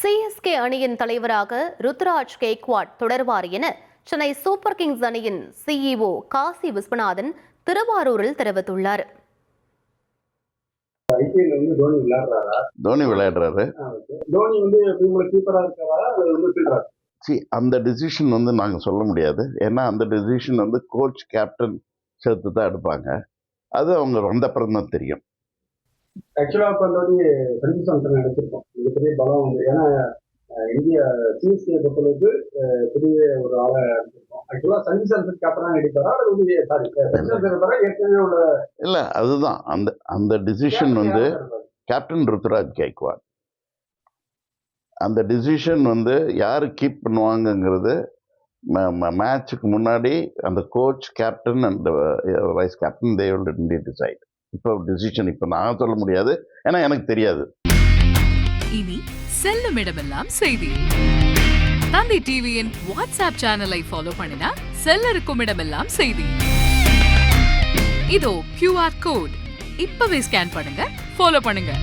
CSK அணியின் தலைவராக ருத்ராஜ் கெய்க்வாட் தொடர்வார் என சென்னை சூப்பர் கிங்ஸ் அணியின் சிஇஓ காசி விஸ்வநாதன் திருவாரூரில் தெரிவித்துள்ளார். தோனி விளையாடுறாரு. தோனி கீப்பரா இருக்காரா? அந்த டிசிஷன் நாங்க சொல்ல முடியாது. ஏன்னா அந்த டிசிஷன் கோச் கேப்டன் சேர்த்து தான் எடுப்பாங்க. அது அவங்க வந்த அப்புறம் தான் தெரியும். ஆக்சுவலா சஞ்சு சாம்சன் நினைச்சிருக்கோம் மிகப்பெரிய பலம் ஏன்னா இந்திய சிஎஸ்கே பொறுத்தளவுக்கு பெரிய ஒரு ஆளை எடுத்திருக்கோம். ஆக்சுவலா சஞ்சு சாம்சன் கேப்டனா நடிப்பாரா ஏற்கனவே உள்ள இல்ல, அதுதான் அந்த டிசிஷன் கேப்டன் ருத்ராஜ் கெய்க்வாட். அந்த டிசிஷன் யாரு கீப் பண்ணுவாங்கங்கிறது மேட்சுக்கு முன்னாடி அந்த coach captain and vice captain they will decide. இப்போ டிசிஷன் நான் சொல்ல முடியாது, ஏன்னா எனக்கு தெரியாது. இனி செல்லும் இடமெல்லாம் செய்தி. தந்தி டிவியின் வாட்ஸ்அப் சேனலை ஃபாலோ பண்ணினா செல்ல இருக்கும் இடமெல்லாம் செய்தி. இதோ QR கோட் இப்பவே ஸ்கேன் பண்ணுங்க, ஃபாலோ பண்ணுங்க.